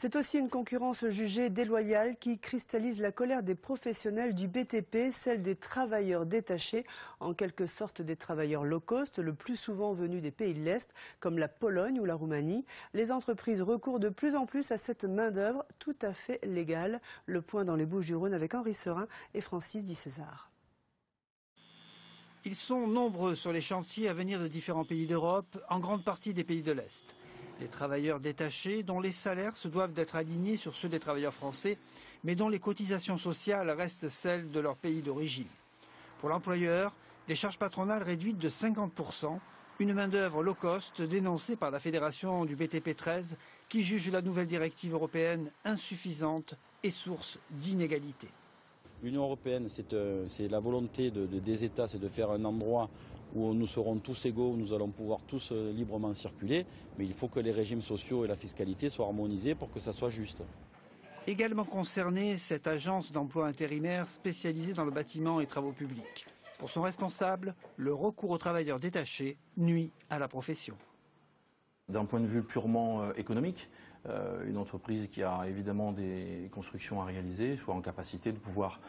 C'est aussi une concurrence jugée déloyale qui cristallise la colère des professionnels du BTP, celle des travailleurs détachés, en quelque sorte des travailleurs low cost, le plus souvent venus des pays de l'Est, comme la Pologne ou la Roumanie. Les entreprises recourent de plus en plus à cette main-d'œuvre tout à fait légale. Le point dans les Bouches-du-Rhône avec Henri Serin et Francis Di César. Ils sont nombreux sur les chantiers à venir de différents pays d'Europe, en grande partie des pays de l'Est. Des travailleurs détachés dont les salaires se doivent d'être alignés sur ceux des travailleurs français, mais dont les cotisations sociales restent celles de leur pays d'origine. Pour l'employeur, des charges patronales réduites de 50%, une main-d'œuvre low cost dénoncée par la fédération du BTP 13 qui juge la nouvelle directive européenne insuffisante et source d'inégalités. L'Union européenne, c'est la volonté des États, c'est de faire un endroit où nous serons tous égaux, où nous allons pouvoir tous librement circuler, mais il faut que les régimes sociaux et la fiscalité soient harmonisés pour que ça soit juste. Également concernée, cette agence d'emploi intérimaire spécialisée dans le bâtiment et travaux publics. Pour son responsable, le recours aux travailleurs détachés nuit à la profession. D'un point de vue purement économique, une entreprise qui a évidemment des constructions à réaliser soit en capacité de pouvoir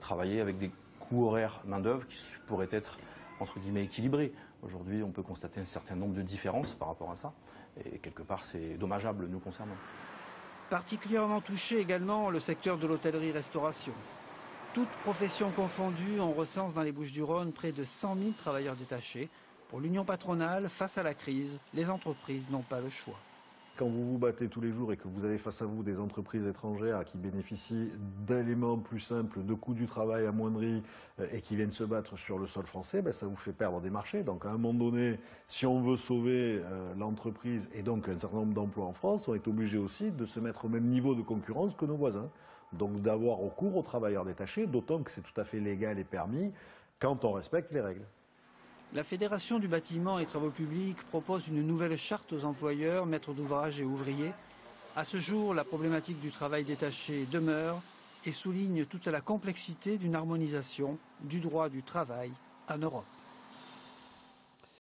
travailler avec des coûts horaires main-d'œuvre qui pourraient être entre guillemets équilibrés. Aujourd'hui, on peut constater un certain nombre de différences par rapport à ça, et quelque part c'est dommageable nous concernant. Particulièrement touché également le secteur de l'hôtellerie-restauration. Toutes professions confondues, on recense dans les Bouches-du-Rhône près de 100 000 travailleurs détachés. Pour l'union patronale, face à la crise, les entreprises n'ont pas le choix. Quand vous vous battez tous les jours et que vous avez face à vous des entreprises étrangères qui bénéficient d'éléments plus simples, de coûts du travail amoindris et qui viennent se battre sur le sol français, ça vous fait perdre des marchés. Donc à un moment donné, si on veut sauver l'entreprise et donc un certain nombre d'emplois en France, on est obligé aussi de se mettre au même niveau de concurrence que nos voisins. Donc d'avoir recours aux travailleurs détachés, d'autant que c'est tout à fait légal et permis quand on respecte les règles. La Fédération du bâtiment et travaux publics propose une nouvelle charte aux employeurs, maîtres d'ouvrage et ouvriers. À ce jour, la problématique du travail détaché demeure et souligne toute la complexité d'une harmonisation du droit du travail en Europe.